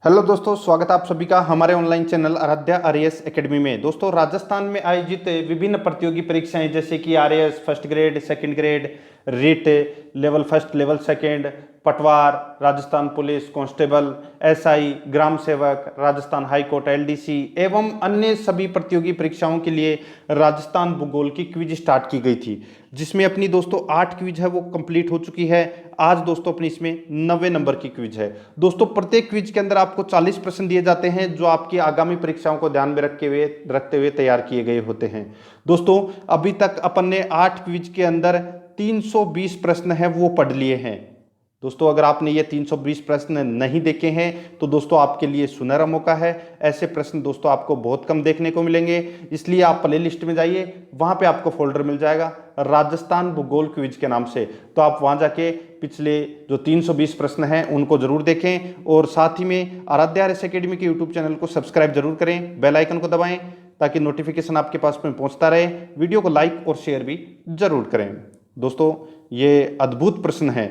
Hello दोस्तों, स्वागत है आप सभी का हमारे online channel Aaradhya RAS academy में। दोस्तों, राजस्थान में आयोजित विभिन्न प्रतियोगी परीक्षाएं जैसे कि RAS first grade, second grade, REET, level first, level second, पटवार, राजस्थान पुलिस कांस्टेबल, एसआई, ग्राम सेवक, राजस्थान हाई कोर्ट एलडीसी एवं अन्य सभी प्रतियोगी परीक्षाओं के लिए राजस्थान भूगोल की क्विज स्टार्ट की गई थी, जिसमें अपनी दोस्तों 8 क्विज है वो कंप्लीट हो चुकी है। आज दोस्तों अपनी इसमें 90 नंबर की क्विज है। दोस्तों, प्रत्येक क्विज के अंदर आपको 40 प्रश्न दिए जाते हैं जो आपकी आगामी परीक्षाओं को ध्यान में रखते हुए तैयार किए गए होते हैं। दोस्तों, अभी तक अपन ने 8 क्विज के अंदर 320 प्रश्न है वो पढ़ लिए हैं। दोस्तों, अगर आपने ये 320 प्रश्न नहीं देखे हैं तो दोस्तों आपके लिए सुनहरा मौका है। ऐसे प्रश्न दोस्तों आपको बहुत कम देखने को मिलेंगे, इसलिए आप प्ले लिस्ट में जाइए, वहां पे आपको फोल्डर मिल जाएगा राजस्थान भूगोल क्विज के नाम से। तो आप वहां जाके पिछले जो 320 प्रश्न हैं उनको जरूर देखें और साथ ही में आराध्या आरएएस एकेडमी के यूट्यूब चैनल को सब्सक्राइब जरूर करें, बेल आइकन को दबाएं ताकि नोटिफिकेशन आपके पास में पहुंचता रहे। वीडियो को लाइक और शेयर भी जरूर करें। दोस्तों, ये अद्भुत प्रश्न है,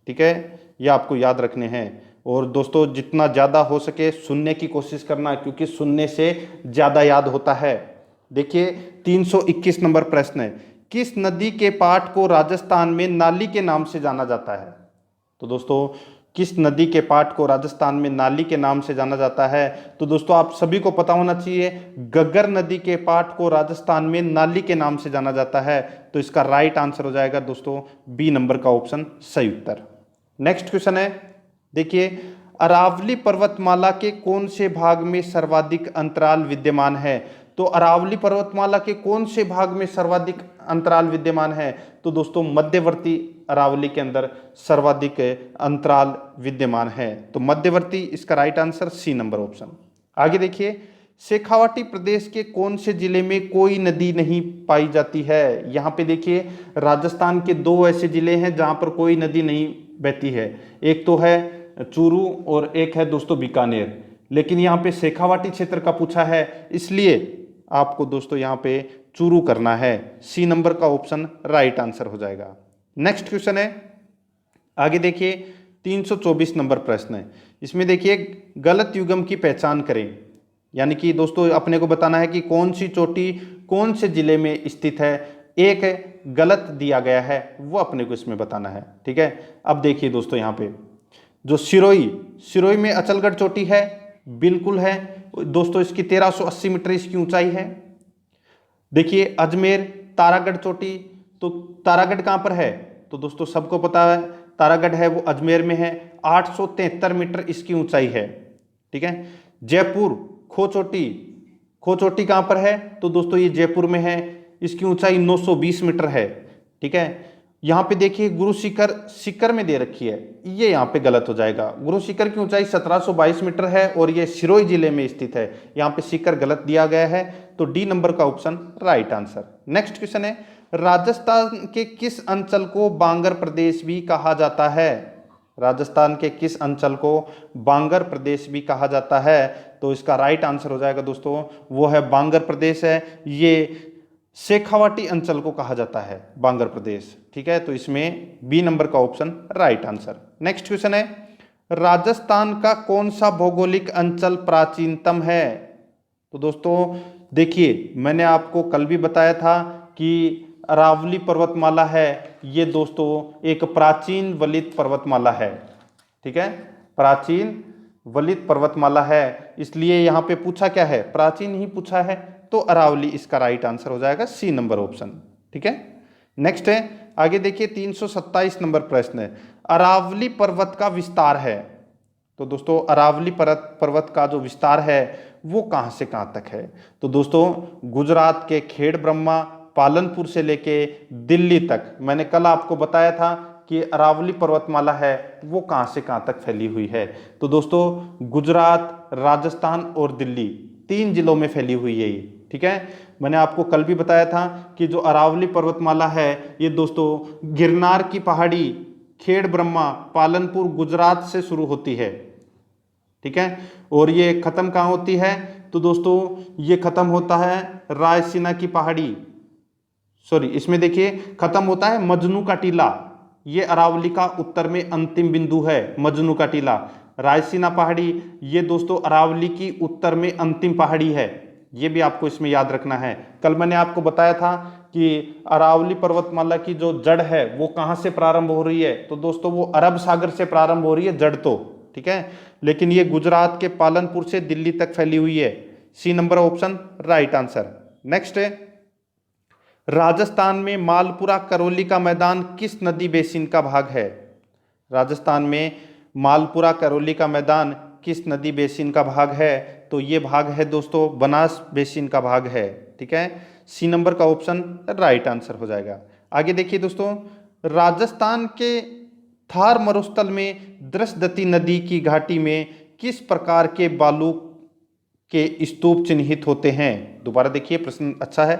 ठीक है, ये आपको याद रखने हैं। और दोस्तों, जितना ज़्यादा हो सके सुनने की कोशिश करना, क्योंकि सुनने से ज़्यादा याद होता है। देखिए, 321 नंबर प्रश्न है, किस नदी के पाठ को राजस्थान में नाली के नाम से जाना जाता है? तो दोस्तों, किस नदी के पाठ को राजस्थान में नाली के नाम से जाना जाता है? तो दोस्तों आप सभी को पता होना चाहिए, गग्गर नदी के पाठ को राजस्थान में नाली के नाम से जाना जाता है। तो इसका राइट आंसर हो जाएगा दोस्तों बी नंबर का ऑप्शन सही उत्तर। नेक्स्ट क्वेश्चन है, देखिए, अरावली पर्वतमाला के कौन से भाग में सर्वाधिक अंतराल विद्यमान है? तो अरावली पर्वतमाला के कौन से भाग में सर्वाधिक अंतराल विद्यमान है? तो दोस्तों मध्यवर्ती अरावली के अंदर सर्वाधिक अंतराल विद्यमान है। तो मध्यवर्ती इसका right answer C number option. आगे देखिए, शेखावाटी प्रदेश के कौन से जिले में कोई नदी नहीं पाई जाती है? यहाँ पे देखिए, राजस्थान के 2 ऐसे जिले हैं जहां पर कोई नदी नहीं बहती है। एक तो है चूरू और एक है दोस्तों बीकानेर। लेकिन यहाँ पे शेखावाटी क्षेत्र का पूछा है, इसलिए आपको दोस्तों यहाँ पे चूरू करना है। सी नंबर का ऑप्शन राइट आंसर हो जाएगा। नेक्स्ट क्वेश्चन है, आगे देखिए, 324 नंबर प्रश्न है। इसमें देखिए, गलत युग्म की पहचान करें। यानी कि दोस्तों अपने को बताना है कि कौन सी चोटी कौन से जिले में स्थित है। एक गलत दिया गया है वो अपने को इसमें बताना है, ठीक है। अब देखिए दोस्तों, यहाँ पे जो सिरोही में अचलगढ़ चोटी है, बिल्कुल है दोस्तों, इसकी 1380 मीटर इसकी ऊंचाई है। देखिए, अजमेर तारागढ़ चोटी, तो तारागढ़ कहां पर है? तो दोस्तों सबको पता है तारागढ़ है वो अजमेर में है, 873 मीटर इसकी ऊंचाई है, ठीक है। जयपुर खो चोटी कहां पर है? तो दोस्तों ये जयपुर में है, इसकी ऊंचाई 920 मीटर है, ठीक है। यहाँ पे देखिए गुरु शिखर में दे रखी है, ये यहाँ पे गलत हो जाएगा। गुरु शिखर की ऊंचाई 1722 मीटर है और ये सिरोही जिले में स्थित है। यहाँ पे शिखर गलत दिया गया है, तो डी नंबर का option right answer. Next question है, राजस्थान के किस अंचल को बांगर प्रदेश भी कहा जाता है? राजस्थान के किस अंचल को बांगर प्रदेश भी कहा जाता है? तो इसका राइट आंसर हो जाएगा दोस्तों, वो है बांगर प्रदेश है। ये शेखावाटी अंचल को कहा जाता है बांगर प्रदेश, ठीक है। तो इसमें बी नंबर का option right answer. Next question है, राजस्थान का कौन सा भौगोलिक अंचल प्राचीनतम है? तो दोस्तों देखिए, मैंने आपको कल भी बताया था कि अरावली पर्वतमाला है, ये दोस्तों एक प्राचीन वलित पर्वतमाला है, ठीक है, प्राचीन वलित पर्वतमाला है। इसलिए यहाँ पे पूछा क्या है? प्राचीन ही पूछा है, तो अरावली इसका राइट आंसर हो जाएगा सी नंबर ऑप्शन, ठीक है। नेक्स्ट है, आगे देखिए, 327 नंबर प्रश्न है, अरावली पर्वत का विस्तार है। तो दोस्तों अरावली पर्वत का जो विस्तार है वो कहां से कहां तक है? तो दोस्तों गुजरात के खेड़ ब्रह्मा पालनपुर से लेके दिल्ली तक, मैंने कल आपको बताया था कि अरावली पर्वतमाला है वो कहां से कहां तक फैली हुई है। तो दोस्तों गुजरात, राजस्थान और दिल्ली 3 जिलों में फैली हुई है ये, ठीक है। मैंने आपको कल भी बताया था कि जो अरावली पर्वतमाला है ये दोस्तों गिरनार की पहाड़ी, खेड़ ब्रह्मा, पालनपुर गुजरात से शुरू होती है, ठीक है। और ये खत्म कहाँ होती है? तो दोस्तों ये खत्म होता है रायसीना की पहाड़ी, सॉरी इसमें देखिए खत्म होता है मजनू का टीला। ये अरावली का उत्तर में अंतिम बिंदु है, मजनू का टीला। रायसीना पहाड़ी, ये दोस्तों अरावली की उत्तर में अंतिम पहाड़ी है, ये भी आपको इसमें याद रखना है। कल मैंने आपको बताया था कि अरावली पर्वतमाला की जो जड़ है वो कहाँ से प्रारंभ हो रही है, तो दोस्तों वो अरब सागर से प्रारंभ हो रही है जड़ तो, ठीक है, लेकिन ये गुजरात के पालनपुर से दिल्ली तक फैली हुई है। C number option right answer. Next है, राजस्थान में मालपुरा करौली का मैदान किस नदी बेसिन का भाग है? राजस्थान में मालपुरा करौली का मैदान किस नदी बेसिन का भाग है? तो ये भाग है दोस्तों बनास बेसिन का भाग है, ठीक है। सी नंबर का ऑप्शन राइट आंसर हो जाएगा। आगे देखिए दोस्तों, राजस्थान के थार मरुस्थल में दृशदती नदी की घाटी में किस प्रकार के बालू के स्तूप चिन्हित होते हैं? दोबारा देखिए, प्रश्न अच्छा है।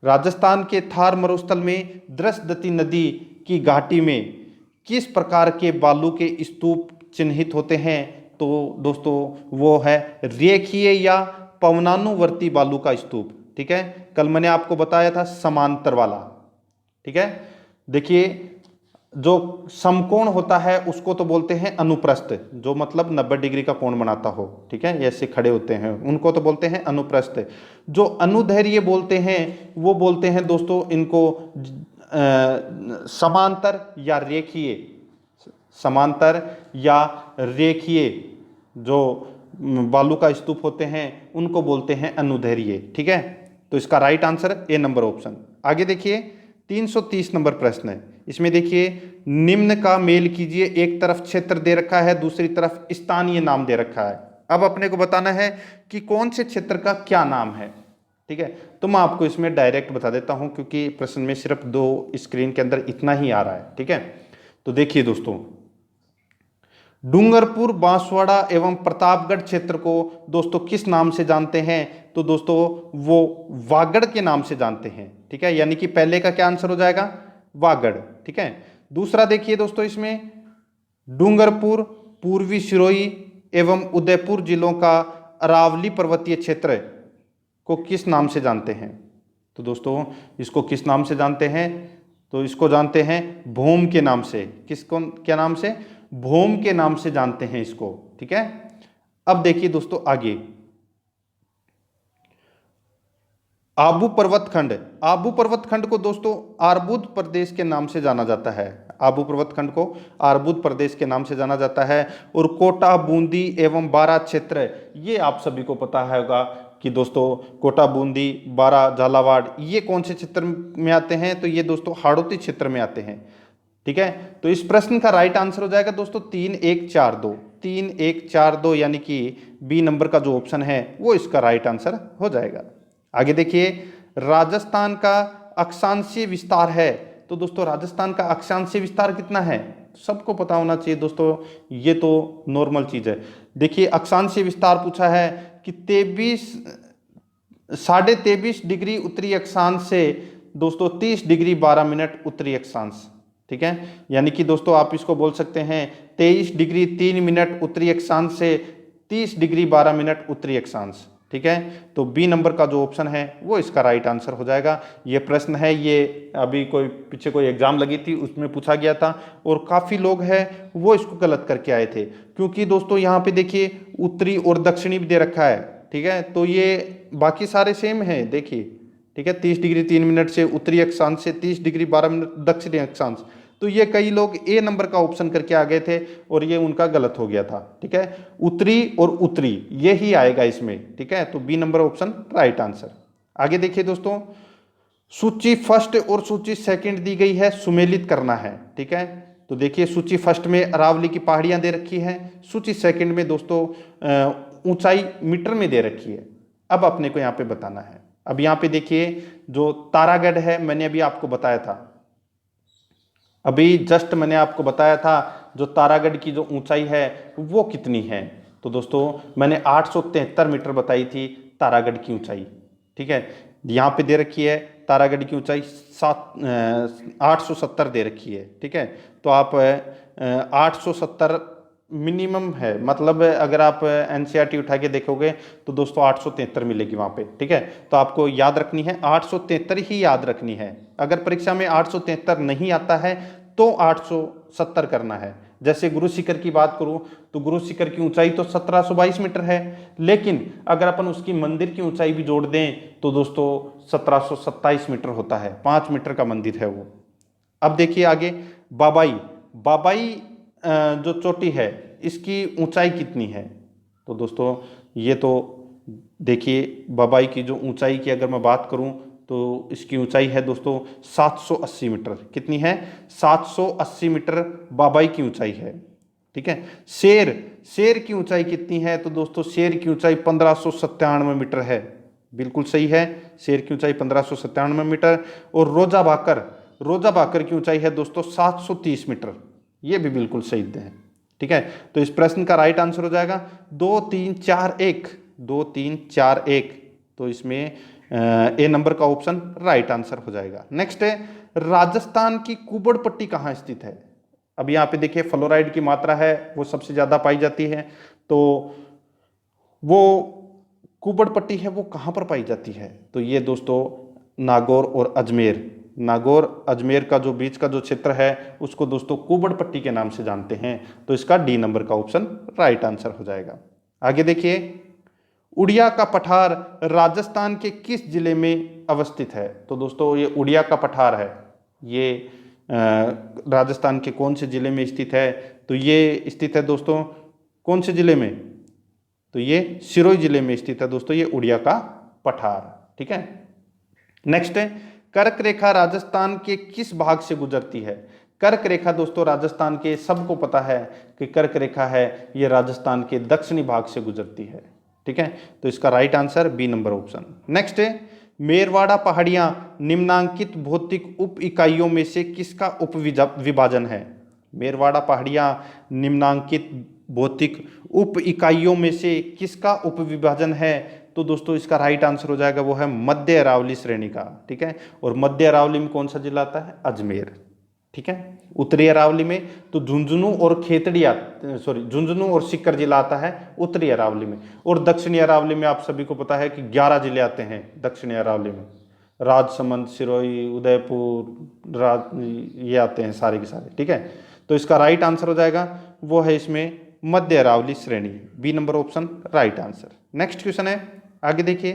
राजस्थान के थार मरुस्थल में दृशदती नदी की घाटी में किस प्रकार के बालू के स्तूप चिन्हित होते हैं? तो दोस्तों वो है रेखीय या पवनानुवर्ती बालू का स्तूप, ठीक है। कल मैंने आपको बताया था समांतर वाला, ठीक है। देखिए, जो समकोण होता है उसको तो बोलते हैं अनुप्रस्थ, जो मतलब 90 डिग्री का कोण बनाता हो, ठीक है, ऐसे खड़े होते हैं उनको तो बोलते हैं अनुप्रस्थ। जो अनुदैर्घ्य बोलते हैं वो बोलते हैं दोस्तों इनको समांतर या रेखीय, समांतर या रेखीय जो बालू का स्तूप होते हैं उनको बोलते हैं अनुदैर्घ्य, ठीक है। तो इसका right answer A number option. आगे देखिए 330 नंबर प्रश्न है, इसमें देखिए निम्न का मेल कीजिए, एक तरफ क्षेत्र दे रखा है दूसरी तरफ स्थानीय नाम दे रखा है। अब अपने को बताना है कि कौन से क्षेत्र का क्या नाम है, ठीक है। तो मैं आपको इसमें डायरेक्ट बता देता हूं क्योंकि प्रश्न में सिर्फ 2 स्क्रीन के अंदर इतना ही आ रहा है, ठीक है। तो देखिए दोस्तों, डूंगरपुर, बांसवाड़ा एवं प्रतापगढ़ क्षेत्र को दोस्तों किस नाम से जानते हैं? तो दोस्तों वो वागड़ के नाम से जानते हैं, ठीक है, यानी कि पहले का क्या आंसर हो जाएगा? वागड़, ठीक है। दूसरा देखिए दोस्तों, इसमें डूंगरपुर पूर्वी सिरोही एवं उदयपुर जिलों का अरावली पर्वतीय क्षेत्र को किस नाम से जानते हैं? तो दोस्तों इसको किस नाम से जानते हैं? तो इसको जानते हैं भौम के नाम से। किसको, क्या नाम से? भौम के नाम से जानते हैं इसको, ठीक है। अब देखिए दोस्तों आगे, आबू पर्वतखंड, आबू पर्वतखंड को दोस्तों आरबुद प्रदेश के नाम से जाना जाता है। आबू पर्वतखंड को आरबुद प्रदेश के नाम से जाना जाता है। और कोटा, बूंदी एवं बारा क्षेत्र, ये आप सभी को पता होगा कि दोस्तों कोटा, बूंदी, बारा, झालावाड़ ये कौन से क्षेत्र में आते हैं? तो ये दोस्तों हाड़ौती क्षेत्र में आते हैं, ठीक है। तो इस प्रश्न का राइट आंसर हो जाएगा दोस्तों 3142, 3142, यानी कि बी नंबर का जो ऑप्शन है वो इसका राइट आंसर हो जाएगा। आगे देखिए, राजस्थान का अक्षांशीय विस्तार है। तो दोस्तों राजस्थान का अक्षांशीय विस्तार कितना है? सबको पता होना चाहिए दोस्तों, ये तो नॉर्मल चीज है। देखिए अक्षांशीय विस्तार पूछा है कि 23.5 डिग्री उत्तरी अक्षांश से दोस्तों 30 डिग्री 12 मिनट उत्तरी अक्षांश, ठीक है। यानी कि दोस्तों आप इसको बोल सकते हैं 23 डिग्री 3 मिनट उत्तरी अक्षांश से 30 डिग्री 12 मिनट उत्तरी अक्षांश, ठीक है। तो बी नंबर का जो ऑप्शन है वो इसका राइट आंसर हो जाएगा। ये प्रश्न है, ये अभी कोई पीछे कोई एग्जाम लगी थी उसमें पूछा गया था और काफ़ी लोग हैं वो इसको गलत करके आए थे, क्योंकि दोस्तों यहाँ पे देखिए उत्तरी और दक्षिणी भी दे रखा है, ठीक है। तो ये बाकी सारे सेम है, देखिए, ठीक है, 30 डिग्री 3 मिनट से उत्तरी अक्षांश से 30 डिग्री 12 मिनट दक्षिणी अक्षांश। तो ये कई लोग ए नंबर का ऑप्शन करके आ गए थे और ये उनका गलत हो गया था, ठीक है। उत्तरी और उत्तरी ये ही आएगा इसमें, ठीक है। तो B number option right answer. आगे देखिए दोस्तों, सूची फर्स्ट और सूची सेकंड दी गई है, सुमेलित करना है, ठीक है। तो देखिए सूची फर्स्ट में अरावली की पहाड़ियां दे रखी है, सूची सेकंड में दोस्तों ऊंचाई मीटर में दे रखी है। अब अपने को यहाँ पे बताना है। अब यहाँ पे देखिए जो तारागढ़ है, मैंने अभी आपको बताया था, अभी जस्ट मैंने आपको बताया था जो तारागढ़ की जो ऊंचाई है वो कितनी है। तो दोस्तों मैंने 873 मीटर बताई थी तारागढ़ की ऊंचाई, ठीक है। यहाँ पे दे रखी है तारागढ़ की ऊंचाई 870 दे रखी है, ठीक है। तो आप 870 मिनिमम है, मतलब अगर आप एनसीईआरटी उठा के देखोगे तो दोस्तों 873 मिलेगी वहाँ पे, ठीक है। तो आपको याद रखनी है 873 ही याद रखनी है। अगर परीक्षा में 873 नहीं आता है तो 870 करना है, जैसे गुरु शिखर की बात करूं तो गुरु शिखर की ऊंचाई तो 1722 मीटर है, लेकिन अगर अपन उसकी मंदिर की ऊंचाई भी जोड़ दें तो दोस्तों 1727 मीटर होता है, 5 मीटर का मंदिर है वो। अब देखिए आगे बाबाई, बाबाई जो चोटी है इसकी ऊंचाई कितनी है? तो दोस्तों ये तो देखिए बाबाई की जो ऊंचाई की अगर मैं बात करूं तो इसकी ऊंचाई है दोस्तों 780 मीटर। कितनी है? 780 मीटर बाबाई की ऊंचाई है। ठीक है। शेर, शेर की ऊंचाई कितनी है? तो दोस्तों शेर की ऊंचाई 1597 मीटर है। बिल्कुल सही है, शेर की ऊंचाई 1597 मीटर। और रोजा भाकर, रोजा भाकर की ऊंचाई है दोस्तों 730 मीटर। ये भी बिल्कुल सही है। ठीक है, तो इस प्रश्न का राइट आंसर हो जाएगा 2 3 4 1, 2 3 4 1। तो इसमें ए नंबर का ऑप्शन राइट आंसर हो जाएगा। नेक्स्ट है राजस्थान की कुबड़ पट्टी कहाँ स्थित है? अब यहाँ पे देखिए फ्लोराइड की मात्रा है वो सबसे ज्यादा पाई जाती है, तो वो कुबड़ पट्टी है वो कहाँ पर पाई जाती है? तो ये दोस्तों नागौर और अजमेर, नागौर अजमेर का जो बीच का जो क्षेत्र है उसको दोस्तों कुबड़ पट्टी के नाम से जानते हैं। तो इसका डी नंबर का ऑप्शन राइट आंसर हो जाएगा। आगे देखिए उड़िया का पठार राजस्थान के किस जिले में अवस्थित है? तो दोस्तों ये उड़िया का पठार है, ये राजस्थान के कौन से जिले में स्थित है? तो ये स्थित है दोस्तों कौन से जिले में? तो ये सिरोही जिले में स्थित है दोस्तों ये उड़िया का पठार। ठीक है। नेक्स्ट है कर्क रेखा राजस्थान के किस भाग से गुजरती है? कर्क रेखा दोस्तों राजस्थान के सबको पता है कि कर्क रेखा है ये राजस्थान के दक्षिणी भाग से गुजरती है। ठीक है, तो इसका right answer B number option. Next है मेरवाड़ा पहाड़ियां निम्नांकित भौतिक उप इकाइयों में से किसका उप विभाजन है? मेरवाड़ा पहाड़ियां निम्नांकित भौतिक उप इकाइयों में से किसका उप विभाजन है? तो दोस्तों इसका राइट आंसर हो जाएगा वो है मध्य अरावली श्रेणी का। ठीक है, और मध्य अरावली में कौन सा जिला आता है? अजमेर। ठीक है, उत्तरी अरावली में तो झुंझुनू और खेतड़िया सॉरी झुंझुनू और सीकर जिला आता है उत्तरी अरावली में, और दक्षिणी अरावली में आप सभी को पता है कि 11 जिले आते हैं दक्षिणी अरावली में, राजसमंद, सिरोही, उदयपुर, ये आते हैं सारे के सारे। ठीक है, तो इसका राइट आंसर हो जाएगा वो है इसमें मध्य अरावली श्रेणी, B number option right answer. Next question है, आगे देखिए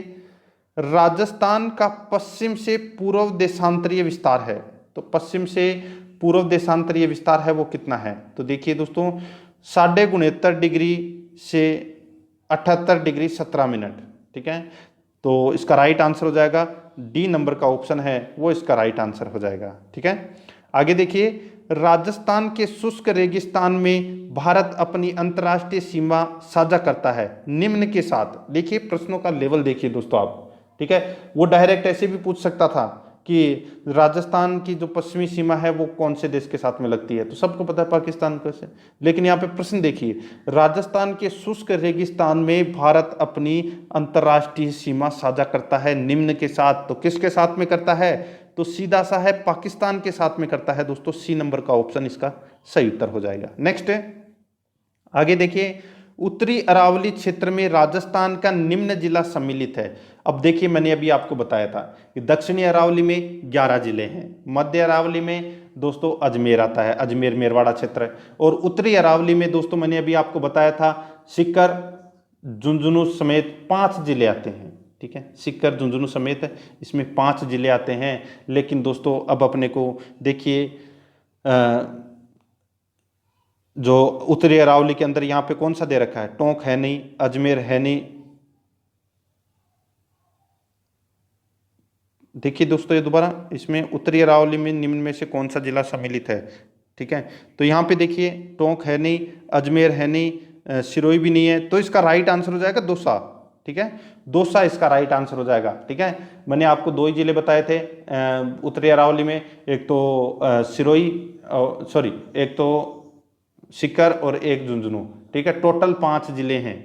राजस्थान का पश्चिम से पूर्व देशांतरीय विस्तार है, तो पश्चिम से पूर्व देशांतरीय विस्तार है वो कितना है? तो देखिए दोस्तों 69.5 डिग्री से 78 डिग्री 17 मिनट। ठीक है, तो इसका राइट आंसर हो जाएगा डी नंबर का ऑप्शन है वो इसका राइट आंसर हो जाएगा। ठीक है, आगे देखिए राजस्थान के शुष्क रेगिस्तान में भारत अपनी अंतर्राष्ट्रीय सीमा साझा करता है निम्न के साथ। देखिए प्रश्नों का लेवल देखिए दोस्तों आप। ठीक है, वो डायरेक्ट ऐसे भी पूछ सकता था कि राजस्थान की जो पश्चिमी सीमा है वो कौन से देश के साथ में लगती है, तो सबको पता है पाकिस्तान को से। लेकिन यहाँ पे प्रश्न देखिए राजस्थान के शुष्क रेगिस्तान में भारत अपनी अंतर्राष्ट्रीय सीमा साझा करता है निम्न के साथ, तो किसके साथ में करता है? तो सीधा सा है पाकिस्तान के साथ में करता है दोस्तों, सी नंबर का ऑप्शन इसका सही उत्तर हो जाएगा। नेक्स्ट है, आगे देखिए उत्तरी अरावली क्षेत्र में राजस्थान का निम्न जिला सम्मिलित है। अब देखिए मैंने अभी आपको बताया था कि दक्षिणी अरावली में 11 जिले हैं, मध्य अरावली में दोस्तों अजमेर आता है, अजमेर मेरवाड़ा क्षेत्र, और उत्तरी अरावली में दोस्तों मैंने अभी आपको बताया था सीकर झुंझुनू समेत 5 जिले आते हैं। ठीक है, सीकर झुंझुनू समेत इसमें 5 जिले आते हैं। लेकिन दोस्तों अब अपने को देखिए जो उत्तरी अरावली के अंदर यहाँ पे कौन सा दे रखा है? टोंक है नहीं, अजमेर है नहीं। देखिए दोस्तों ये दोबारा इसमें उत्तरी अरावली में निम्न में से कौन सा जिला सम्मिलित है? ठीक है, तो यहाँ पे देखिए टोंक है नहीं, अजमेर है नहीं, सिरोही भी नहीं है, तो इसका राइट आंसर हो जाएगा दौसा। ठीक है, दौसा इसका राइट आंसर हो जाएगा। ठीक है, मैंने आपको 2 ही जिले बताए थे उत्तरी अरावली में, एक तो सिरोही सॉरी एक तो सीकर और एक झुंझुनू। ठीक है, टोटल 5 जिले हैं,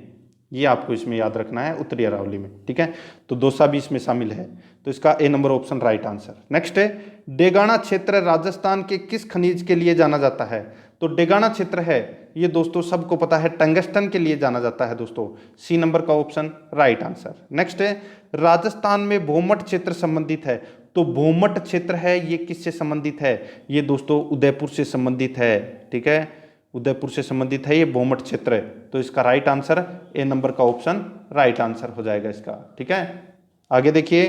ये आपको इसमें याद रखना है उत्तरी अरावली में। ठीक है, तो दौसा भी इसमें शामिल है, तो इसका A number option right answer. Next है डेगाना क्षेत्र राजस्थान के किस खनिज के लिए जाना जाता है? तो डेगाना क्षेत्र है ये दोस्तों सबको पता है टंगस्टन के लिए जाना जाता है दोस्तों, सी नंबर का ऑप्शन राइट आंसर। नेक्स्ट है राजस्थान में भोमट क्षेत्र संबंधित है, तो भोमट क्षेत्र है ये किससे संबंधित है? ये दोस्तों उदयपुर से संबंधित है। ठीक है, उदयपुर से संबंधित है, ये बोमट क्षेत्र है। तो इसका राइट आंसर ए नंबर का ऑप्शन राइट आंसर हो जाएगा इसका। ठीक है, आगे देखिए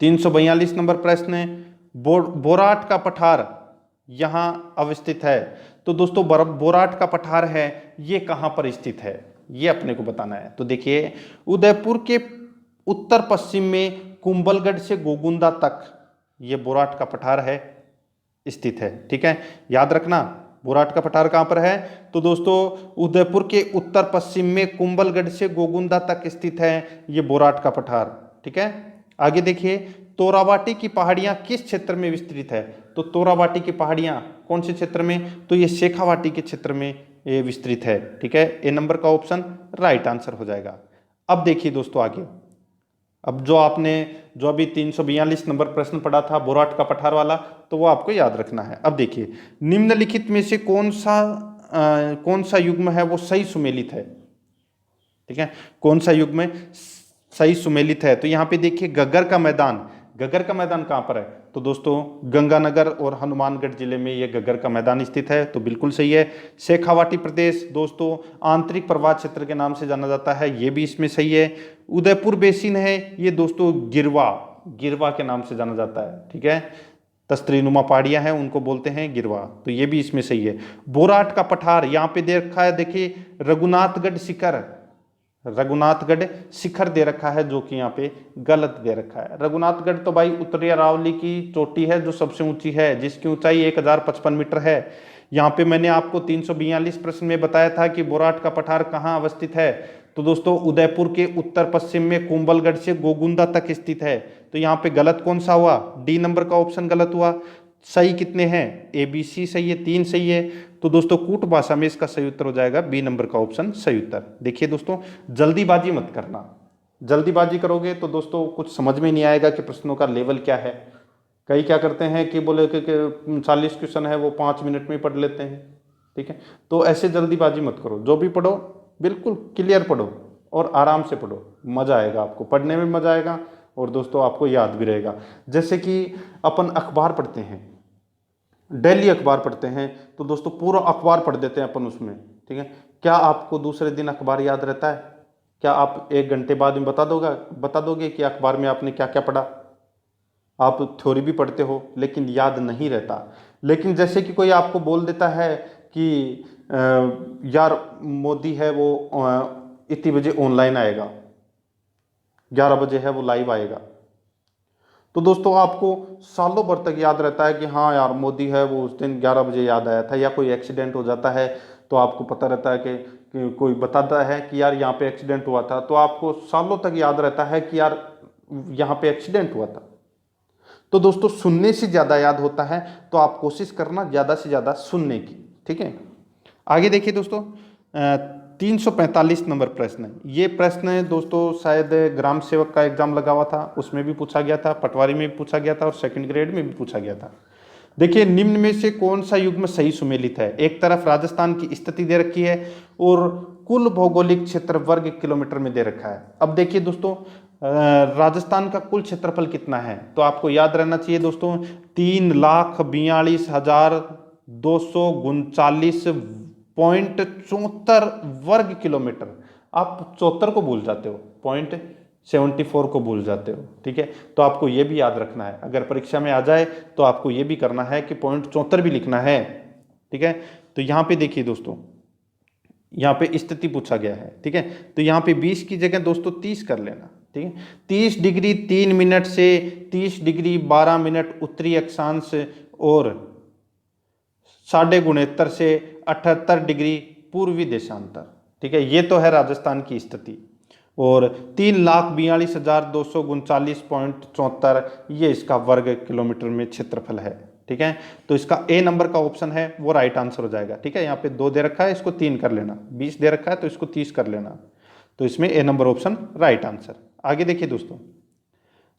342 नंबर प्रश्न है, बोराट का पठार यहां अवस्थित है। तो दोस्तों बोराट का पठार है, ये कहां पर स्थित है, ये अपने को बताना है। तो देखिए उदयपुर के उत्तर पश्चिम में कुंभलगढ़ से गोगुंदा तक ये बोराट का पठार है स्थित है। ठीक है, याद रखना बोराट का पठार कहां पर है। तो दोस्तों उदयपुर के उत्तर पश्चिम में कुंभलगढ़ से गोगुंदा तक स्थित है ये बोराट का पठार। ठीक है, आगे देखिए तोराबाटी की पहाड़ियां किस क्षेत्र में विस्तृत है। तो तोराबाटी की पहाड़ियां कौन से क्षेत्र में, तो ये शेखावाटी के क्षेत्र में ये विस्तृत है। ठीक है, ए नंबर का ऑप्शन राइट आंसर हो जाएगा। अब देखिए दोस्तों आगे, अब जो अभी 342 नंबर प्रश्न पढ़ा था बोराट का पठार वाला, तो वो आपको याद रखना है। अब देखिए निम्नलिखित में से कौन सा युग्म है वो सही सुमेलित है। ठीक है, कौन सा युग्म सही सुमेलित है। तो यहाँ पे देखिए गग्गर का मैदान कहाँ पर है। तो दोस्तों गंगानगर और हनुमानगढ़ जिले में ये गग्गर का मैदान स्थित है, तो बिल्कुल सही है। शेखावाटी प्रदेश दोस्तों आंतरिक प्रवाह क्षेत्र के नाम से जाना जाता है, ये भी इसमें सही है। उदयपुर बेसिन है, ये दोस्तों गिरवा के नाम से जाना जाता है। ठीक है, तस्त्रीनुमा पहाड़ियां हैं उनको बोलते हैं गिरवा, तो ये भी इसमें सही है। बोराट का पठार यहाँ पे दे रखा है, देखिए रघुनाथगढ़ शिखर दे रखा है, जो कि यहाँ पे गलत दे रखा है। रघुनाथगढ़ तो भाई उत्तरी अरावली की चोटी है जो सबसे ऊंची है, जिसकी ऊंचाई 1055 मीटर है। यहाँ पे मैंने आपको 342 प्रश्न में बताया था कि बोराट का पठार कहाँ अवस्थित है। तो दोस्तों उदयपुर के उत्तर पश्चिम में कुंभलगढ़ से गोगुंदा तक स्थित है। तो यहाँ पे गलत कौन सा हुआ, डी नंबर का ऑप्शन गलत हुआ। सही कितने हैं, ए बी सी सही है, 3 सही है। तो दोस्तों कूट भाषा में इसका सही उत्तर हो जाएगा बी नंबर का ऑप्शन सही उत्तर। देखिए दोस्तों जल्दीबाजी मत करना, जल्दीबाजी करोगे तो दोस्तों कुछ समझ में नहीं आएगा कि प्रश्नों का लेवल क्या है। कई क्या करते हैं कि बोले कि 40 क्वेश्चन है वो 5 मिनट में पढ़ लेते हैं। ठीक है, तो ऐसे जल्दीबाजी मत करो, जो भी पढ़ो बिल्कुल क्लियर पढ़ो और आराम से पढ़ो, मजा आएगा आपको, पढ़ने में मजा आएगा और दोस्तों आपको याद भी रहेगा। जैसे कि अपन अखबार पढ़ते हैं, डेली अखबार पढ़ते हैं, तो दोस्तों पूरा अखबार पढ़ देते हैं अपन उसमें। ठीक है, क्या आपको दूसरे दिन अखबार याद रहता है? क्या आप 1 घंटे बाद में बता दोगे कि अखबार में आपने क्या क्या पढ़ा? आप थ्योरी भी पढ़ते हो लेकिन याद नहीं रहता। लेकिन जैसे कि कोई आपको बोल देता है कि यार मोदी है वो इतनी बजे ऑनलाइन आएगा, 11 बजे है वो लाइव आएगा, तो दोस्तों आपको सालों भर तक याद रहता है कि हाँ यार मोदी है वो उस दिन 11 बजे याद आया था। या कोई एक्सीडेंट हो जाता है तो आपको पता रहता है कि कोई बताता है कि यार यहाँ पे एक्सीडेंट हुआ था, तो आपको सालों तक याद रहता है कि यार यहाँ पे एक्सीडेंट हुआ था। तो दोस्तों सुनने से ज़्यादा याद होता है, तो आप कोशिश करना ज़्यादा से ज़्यादा सुनने की। ठीक है, आगे देखिए दोस्तों 345 नंबर प्रश्न। ये प्रश्न दोस्तों शायद ग्राम सेवक का एग्जाम लगा हुआ था, उसमें भी पूछा गया था, पटवारी में भी पूछा गया था और 2nd ग्रेड में भी पूछा गया था। देखिए निम्न में से कौन सा युग्म सही सुमेलित है। एक तरफ राजस्थान की स्थिति दे रखी है और कुल भौगोलिक क्षेत्र वर्ग किलोमीटर में दे रखा है। अब देखिए दोस्तों राजस्थान का कुल क्षेत्रफल कितना है, तो आपको याद रहना चाहिए दोस्तों 3,42,239.74 वर्ग किलोमीटर। आप 74 को भूल जाते हो, 0.74 को भूल जाते हो। ठीक है, तो आपको ये भी याद रखना है, अगर परीक्षा में आ जाए तो आपको ये भी करना है कि 0.74 भी लिखना है। ठीक है, तो यहाँ पे देखिए दोस्तों यहाँ पे स्थिति पूछा गया है। ठीक है, तो यहाँ पे 20 की जगह दोस्तों 30 कर लेना। ठीक है, 30 डिग्री 3 मिनट से 30 डिग्री 12 मिनट उत्तरी अक्षांश और 69.5 से 78 डिग्री पूर्वी देशांतर। ठीक है, ये तो है राजस्थान की स्थिति। और 3,42,239.74 ये इसका वर्ग किलोमीटर में क्षेत्रफल है। ठीक है, तो इसका ए नंबर का ऑप्शन है वो राइट आंसर हो जाएगा। ठीक है, यहाँ पे 2 दे रखा है, इसको 3 कर लेना, 20 दे रखा है तो इसको 30 कर लेना, तो इसमें ए नंबर ऑप्शन राइट आंसर। आगे देखिए दोस्तों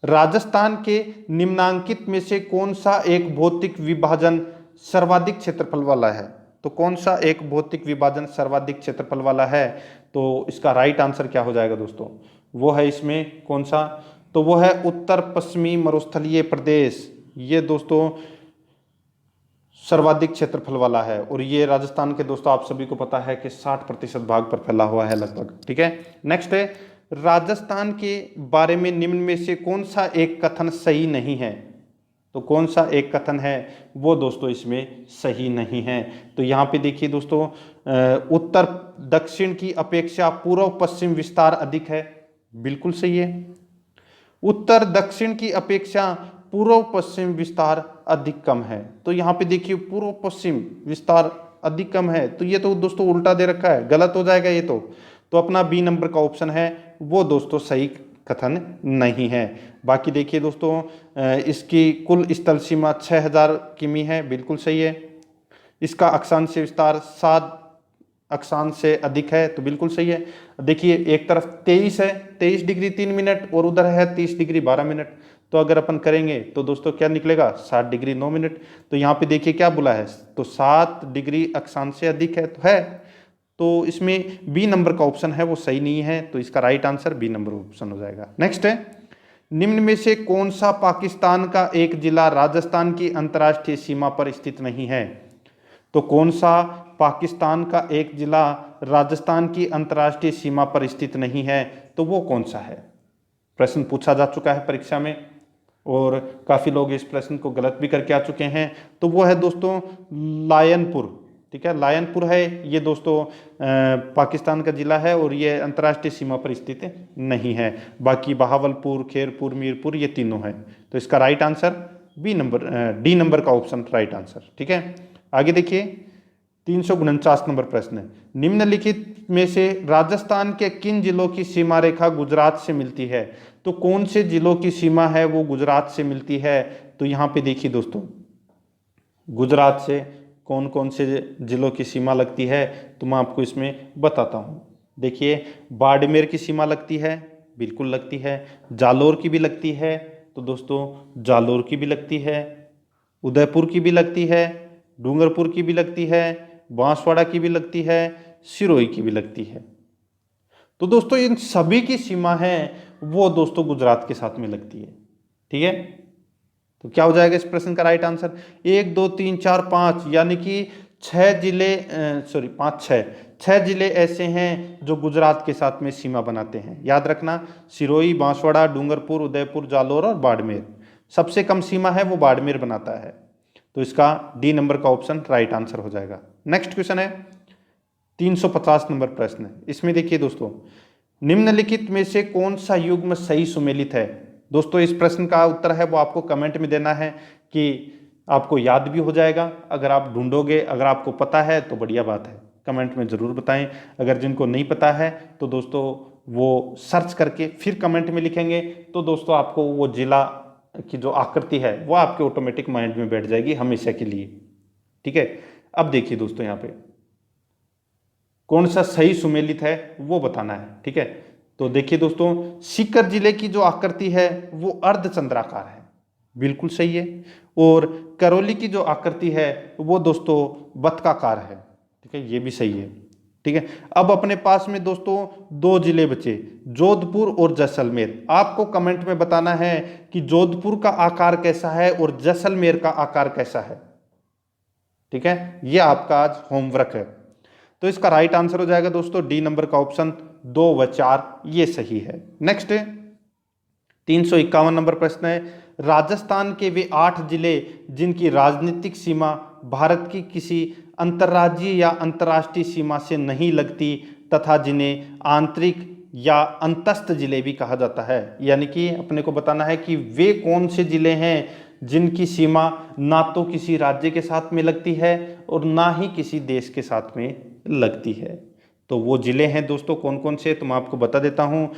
राजस्थान के निम्नांकित में से कौन सा एक भौतिक विभाजन सर्वाधिक क्षेत्रफल वाला है। तो कौन सा एक भौतिक विभाजन सर्वाधिक क्षेत्रफल वाला है, तो इसका राइट आंसर क्या हो जाएगा दोस्तों, वो है इसमें कौन सा, तो वो है उत्तर पश्चिमी मरुस्थलीय प्रदेश। ये दोस्तों सर्वाधिक क्षेत्रफल वाला है, और ये राजस्थान के दोस्तों आप सभी को पता है कि 60% भाग पर फैला हुआ है लगभग। ठीक है, नेक्स्ट है, राजस्थान के बारे में निम्न में से कौन सा एक कथन सही नहीं है? तो कौन सा एक कथन है वो दोस्तों इसमें सही नहीं है? तो यहाँ पे देखिए दोस्तों, उत्तर दक्षिण की अपेक्षा पूर्व पश्चिम विस्तार अधिक है, बिल्कुल सही है। उत्तर दक्षिण की अपेक्षा पूर्व पश्चिम विस्तार अधिक कम है, तो यहाँ पे देखिए पूर्व पश्चिम विस्तार अधिक कम है, तो ये तो दोस्तों उल्टा दे रखा है, गलत हो जाएगा ये तो अपना बी नंबर का ऑप्शन है वो दोस्तों सही कथन नहीं है। बाकी देखिए दोस्तों, इसकी कुल स्थल सीमा 6000 किमी है, बिल्कुल सही है। इसका अक्षांश विस्तार 7 अक्षांश से अधिक है, तो बिल्कुल सही है। देखिए एक तरफ 23 है, 23 डिग्री 3 मिनट, और उधर है 30 डिग्री 12 मिनट, तो अगर अपन करेंगे तो दोस्तों क्या निकलेगा, 7 डिग्री 9 मिनट। तो यहाँ पे देखिए क्या बोला है, तो 7 डिग्री अक्षांश से अधिक है, तो इसमें बी नंबर का ऑप्शन है वो सही नहीं है, तो इसका right answer B number option हो जाएगा। नेक्स्ट है, निम्न में से कौन सा पाकिस्तान का एक जिला राजस्थान की अंतर्राष्ट्रीय सीमा पर स्थित नहीं है? तो कौन सा पाकिस्तान का एक जिला राजस्थान की अंतर्राष्ट्रीय सीमा पर स्थित नहीं है, तो वो कौन सा है? प्रश्न पूछा जा चुका है परीक्षा में, और काफ़ी लोग इस प्रश्न को गलत भी करके आ चुके हैं, तो वो है दोस्तों लायनपुर। ठीक है, लायनपुर है ये दोस्तों पाकिस्तान का जिला है, और ये अंतर्राष्ट्रीय सीमा पर स्थित नहीं है। बाकी बहावलपुर, खेरपुर, मीरपुर ये तीनों हैं, तो इसका राइट आंसर डी नंबर का ऑप्शन राइट आंसर। ठीक है, आगे देखिए 349 नंबर प्रश्न है, निम्नलिखित में से राजस्थान के किन जिलों की सीमा रेखा गुजरात से मिलती है? तो कौन से जिलों की सीमा है वो गुजरात से मिलती है? तो यहाँ पे देखिए दोस्तों, गुजरात से कौन कौन से जिलों की सीमा लगती है, तो मैं आपको इसमें बताता हूँ। देखिए बाड़मेर की सीमा लगती है, बिल्कुल लगती है। जालोर की भी लगती है, तो दोस्तों जालोर की भी लगती है। उदयपुर की भी लगती है, डूंगरपुर की भी लगती है, बांसवाड़ा की भी लगती है, सिरोही की भी लगती है। तो दोस्तों इन सभी की सीमा है वो दोस्तों गुजरात के साथ में लगती है। ठीक है, तो क्या हो जाएगा इस प्रश्न का राइट आंसर? 1 2 3 4 5, यानी कि 6 जिले, सॉरी 5 6 जिले ऐसे हैं जो गुजरात के साथ में सीमा बनाते हैं। याद रखना, सिरोही, बांसवाड़ा, डूंगरपुर, उदयपुर, जालोर और बाड़मेर। सबसे कम सीमा है वो बाड़मेर बनाता है, तो इसका डी नंबर का ऑप्शन राइट आंसर हो जाएगा। नेक्स्ट क्वेश्चन है 350 नंबर प्रश्न। इसमें देखिए दोस्तों, निम्नलिखित में से कौन सा युग्म सही सुमेलित है? दोस्तों इस प्रश्न का उत्तर है वो आपको कमेंट में देना है, कि आपको याद भी हो जाएगा। अगर आप ढूंढोगे, अगर आपको पता है तो बढ़िया बात है, कमेंट में ज़रूर बताएं। अगर जिनको नहीं पता है तो दोस्तों वो सर्च करके फिर कमेंट में लिखेंगे, तो दोस्तों आपको वो जिला की जो आकृति है वो आपके ऑटोमेटिक माइंड में बैठ जाएगी हमेशा के लिए। ठीक है, अब देखिए दोस्तों यहाँ पे कौन सा सही सुमेलित है वो बताना है। ठीक है, तो देखिए दोस्तों, सीकर जिले की जो आकृति है वो अर्धचंद्राकार है, बिल्कुल सही है। और करौली की जो आकृति है वो दोस्तों बतकाकार है। ठीक है, ये भी सही है। ठीक है, अब अपने पास में दोस्तों 2 जिले बचे, जोधपुर और जैसलमेर। आपको कमेंट में बताना है कि जोधपुर का आकार कैसा है और जैसलमेर का आकार कैसा है। ठीक है, ये आपका आज होमवर्क है। तो इसका राइट आंसर हो जाएगा दोस्तों डी नंबर का ऑप्शन 2 व 4, ये सही है। नेक्स्ट 351 नंबर प्रश्न है, राजस्थान के वे 8 जिले जिनकी राजनीतिक सीमा भारत की किसी अंतर्राज्यीय या अंतर्राष्ट्रीय सीमा से नहीं लगती तथा जिन्हें आंतरिक या अंतस्थ जिले भी कहा जाता है, यानी कि अपने को बताना है कि वे कौन से जिले हैं जिनकी सीमा ना तो किसी राज्य के साथ में लगती है और ना ही किसी देश के साथ में लगती है। तो वो जिले हैं दोस्तों कौन कौन से, तो मैं आपको बता देता हूँ।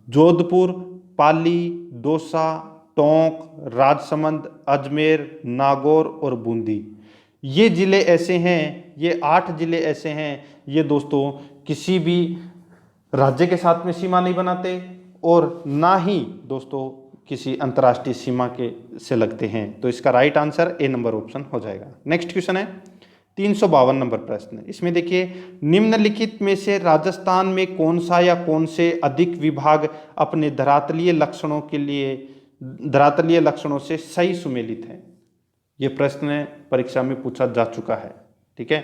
जोधपुर, पाली, दौसा, टोंक, राजसमंद, अजमेर, नागौर और बूंदी। ये जिले ऐसे हैं, ये 8 जिले ऐसे हैं, ये दोस्तों किसी भी राज्य के साथ में सीमा नहीं बनाते और ना ही दोस्तों किसी अंतर्राष्ट्रीय सीमा के से लगते हैं। तो इसका right answer A number option हो जाएगा। नेक्स्ट क्वेश्चन है 352 नंबर प्रश्न। इसमें देखिए, निम्नलिखित में से राजस्थान में कौन सा या कौन से अधिक विभाग अपने धरातलीय लक्षणों से सही सुमेलित हैं? ये प्रश्न परीक्षा में पूछा जा चुका है। ठीक है,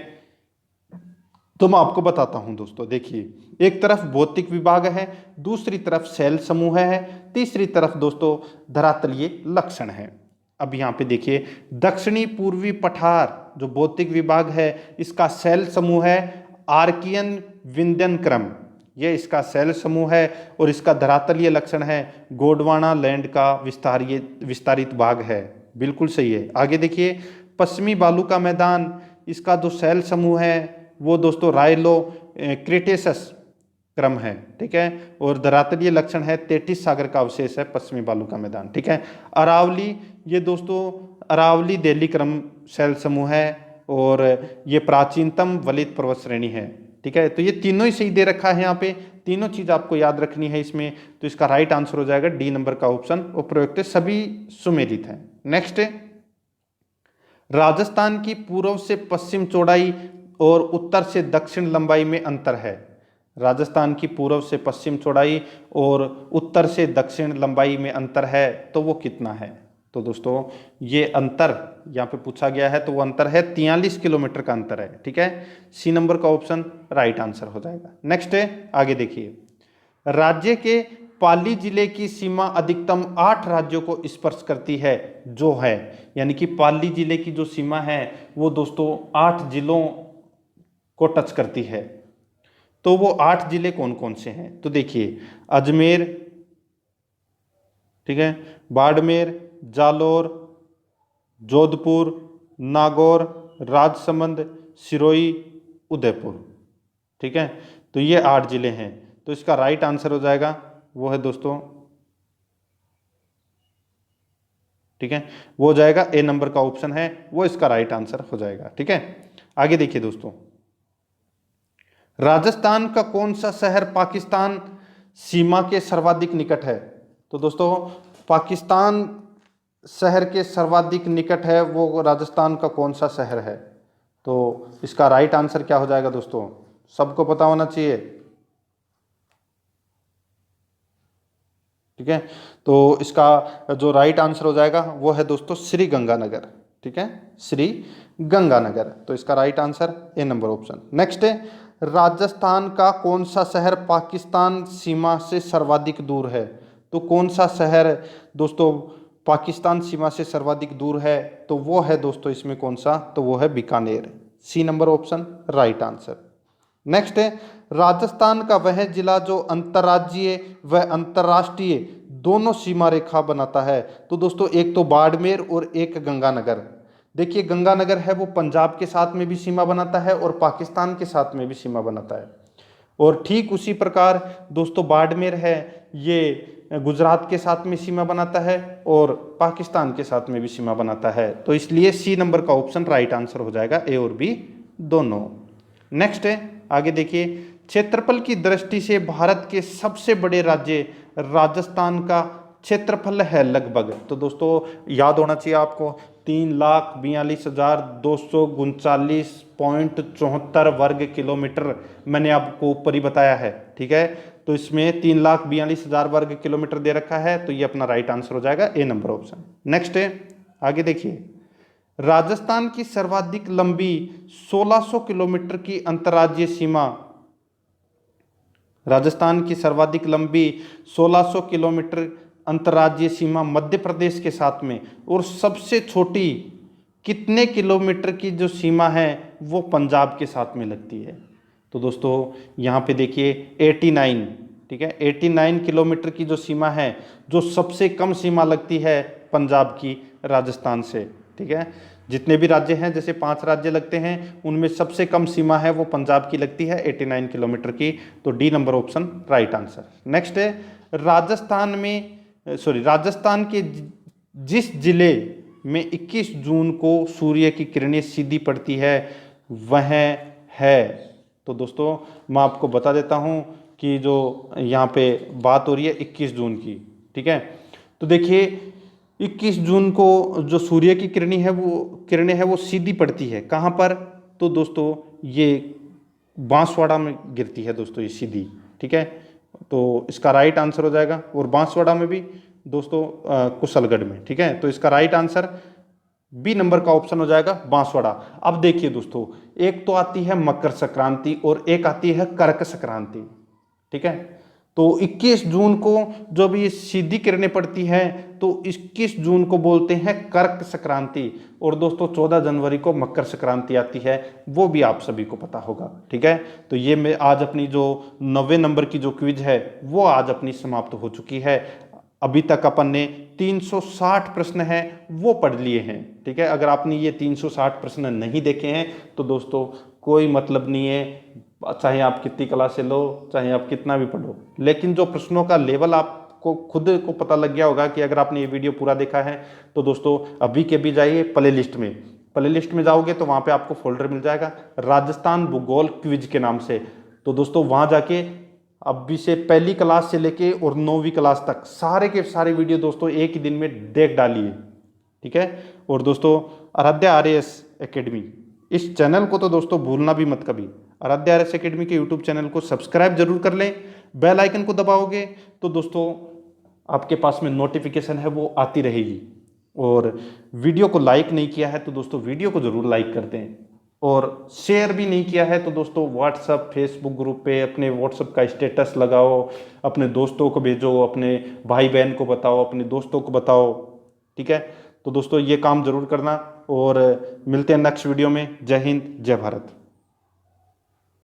तो मैं आपको बताता हूं दोस्तों। देखिए, एक तरफ भौतिक विभाग है, दूसरी तरफ सेल समूह है, तीसरी तरफ दोस्तों धरातलीय लक्षण है। अब यहाँ पे देखिए, दक्षिणी पूर्वी पठार जो भौतिक विभाग है, इसका सेल समूह है आर्कियन विंध्यन क्रम, ये इसका सेल समूह है। और इसका धरातलीय लक्षण है गोंडवाना लैंड का विस्तारित भाग है। बिल्कुल सही है। आगे देखिए, पश्चिमी बालू का मैदान, इसका जो सेल समूह है वो दोस्तों रायलो क्रेटेसस क्रम है। ठीक है, और धरातलीय लक्षण है तेटिस सागर का अवशेष है पश्चिमी बालू का मैदान। ठीक है, अरावली, ये दोस्तों अरावली देली क्रम सेल समूह है और ये प्राचीनतम वलित पर्वत श्रेणी है। ठीक है, तो ये तीनों ही सही दे रखा है। यहाँ पे तीनों चीज आपको याद रखनी है इसमें, तो इसका राइट आंसर हो जाएगा डी नंबर का ऑप्शन, और प्रयुक्त सभी सुमेलित है। नेक्स्ट, राजस्थान की पूर्व से पश्चिम चौड़ाई और उत्तर से दक्षिण लंबाई में अंतर है। राजस्थान की पूर्व से पश्चिम चौड़ाई और उत्तर से दक्षिण लंबाई में अंतर है, तो वो कितना है? तो दोस्तों ये अंतर यहाँ पे पूछा गया है, तो वो अंतर है 43 किलोमीटर का अंतर है। ठीक है, सी नंबर का ऑप्शन राइट आंसर हो जाएगा। नेक्स्ट है, आगे देखिए, राज्य के पाली जिले की सीमा अधिकतम 8 राज्यों को स्पर्श करती है, जो है, यानी कि पाली जिले की जो सीमा है वो दोस्तों 8 जिलों को टच करती है। तो वो 8 जिले कौन कौन से हैं? तो देखिए, अजमेर, ठीक है, बाड़मेर, जालोर, जोधपुर, नागौर, राजसमंद, सिरोही, उदयपुर। ठीक है, तो ये 8 जिले हैं। तो इसका राइट आंसर हो जाएगा वो है दोस्तों, ठीक है, वो हो जाएगा ए नंबर का ऑप्शन है, वो इसका राइट आंसर हो जाएगा। ठीक है, आगे देखिए दोस्तों, राजस्थान का कौन सा शहर पाकिस्तान सीमा के सर्वाधिक निकट है? तो दोस्तों पाकिस्तान शहर के सर्वाधिक निकट है वो राजस्थान का कौन सा शहर है? तो इसका राइट आंसर क्या हो जाएगा दोस्तों? सबको पता होना चाहिए। ठीक है, तो इसका जो राइट आंसर हो जाएगा वो है दोस्तों श्री गंगानगर। ठीक है, श्री गंगानगर, तो इसका right answer A number option. Next है, राजस्थान का कौन सा शहर पाकिस्तान सीमा से सर्वाधिक दूर है? तो कौन सा शहर दोस्तों पाकिस्तान सीमा से सर्वाधिक दूर है? तो वो है दोस्तों इसमें कौन सा? तो वो है Bikaner, C number option right answer. Next है, राजस्थान का वह जिला जो अंतर्राज्यीय व अंतर्राष्ट्रीय दोनों सीमा रेखा बनाता है। तो दोस्तों एक तो बाड़मेर और एक गंगानगर। देखिए गंगानगर है वो पंजाब के साथ में भी सीमा बनाता है और पाकिस्तान के साथ में भी सीमा बनाता है, और ठीक उसी प्रकार दोस्तों बाड़मेर है ये गुजरात के साथ में सीमा बनाता है और पाकिस्तान के साथ में भी सीमा बनाता है। तो इसलिए सी नंबर का ऑप्शन राइट आंसर हो जाएगा, ए और बी दोनों। नेक्स्ट है, आगे देखिए, क्षेत्रफल की दृष्टि से भारत के सबसे बड़े राज्य राजस्थान का क्षेत्रफल है लगभग। तो दोस्तों याद होना चाहिए आपको, 3,42,239.74 वर्ग किलोमीटर मैंने आपको ऊपर ही बताया है। ठीक है, तो इसमें 3,42,000 वर्ग किलोमीटर दे रखा है, तो ये अपना राइट आंसर हो जाएगा, ए नंबर ऑप्शन। नेक्स्ट है, आगे देखिए, राजस्थान की सर्वाधिक लंबी 1600 किलोमीटर की अंतर्राज्यीय सीमा, राजस्थान की सर्वाधिक लंबी 1600 किलोमीटर अंतर्राज्यीय सीमा मध्य प्रदेश के साथ में, और सबसे छोटी कितने किलोमीटर की जो सीमा है वो पंजाब के साथ में लगती है? तो दोस्तों यहाँ पे देखिए 89, ठीक है, 89 किलोमीटर की जो सीमा है, जो सबसे कम सीमा लगती है पंजाब की राजस्थान से। ठीक है, जितने भी राज्य हैं, जैसे 5 राज्य लगते हैं, उनमें सबसे कम सीमा है वो पंजाब की लगती है 89 किलोमीटर की, तो D number option right answer. Next है, राजस्थान के जिस जिले में 21 जून को सूर्य की किरणें सीधी पड़ती है वह है? तो दोस्तों मैं आपको बता देता हूं कि जो यहाँ पे बात हो रही है 21 जून की। ठीक है, तो देखिए 21 जून को जो सूर्य की किरणें हैं वो सीधी पड़ती है कहाँ पर? तो दोस्तों ये बांसवाड़ा में गिरती है दोस्तों ये सीधी। ठीक है, तो इसका राइट आंसर हो जाएगा, और बांसवाड़ा में भी दोस्तों कुशलगढ़ में। ठीक है, तो इसका राइट आंसर बी नंबर का ऑप्शन हो जाएगा बांसवाड़ा। अब देखिए दोस्तों, एक तो आती है मकर संक्रांति और एक आती है कर्क संक्रांति, ठीक है। तो 21 जून को जब ये सीधी किरणें पड़ती है तो 21 जून को बोलते हैं कर्क संक्रांति, और दोस्तों 14 जनवरी को मकर संक्रांति आती है, वो भी आप सभी को पता होगा, ठीक है। तो ये मैं आज अपनी जो 90 नंबर की जो क्विज है वो आज अपनी समाप्त हो चुकी है। अभी तक अपन ने 360 प्रश्न हैं वो पढ़ लिए हैं, ठीक है। अगर आपने ये 360 प्रश्न नहीं देखे हैं तो दोस्तों कोई मतलब नहीं है, चाहे आप कितनी क्लास से लो, चाहे आप कितना भी पढ़ो, लेकिन जो प्रश्नों का लेवल आपको खुद को पता लग गया होगा कि अगर आपने ये वीडियो पूरा देखा है तो दोस्तों अभी के भी जाइए प्ले लिस्ट में जाओगे तो वहाँ पे आपको फोल्डर मिल जाएगा राजस्थान भूगोल क्विज के नाम से। तो दोस्तों वहाँ जाके अभी से पहली क्लास से लेके और 9वीं क्लास तक सारे के सारे वीडियो दोस्तों एक ही दिन में देख डालिए, ठीक है। और दोस्तों आराध्या आरएएस एकेडमी इस चैनल को तो दोस्तों भूलना भी मत कभी। आराध्या आरएएस एकेडमी के यूट्यूब चैनल को सब्सक्राइब जरूर कर लें, बेल आइकन को दबाओगे तो दोस्तों आपके पास में नोटिफिकेशन है वो आती रहेगी। और वीडियो को लाइक नहीं किया है तो दोस्तों वीडियो को जरूर लाइक कर दें, और शेयर भी नहीं किया है तो दोस्तों व्हाट्सअप फेसबुक ग्रुप पे अपने व्हाट्सअप का स्टेटस लगाओ, अपने दोस्तों को भेजो, अपने भाई बहन को बताओ, अपने दोस्तों को बताओ, ठीक है। तो दोस्तों ये काम जरूर करना, और मिलते हैं नेक्स्ट वीडियो में। जय हिंद, जय भारत।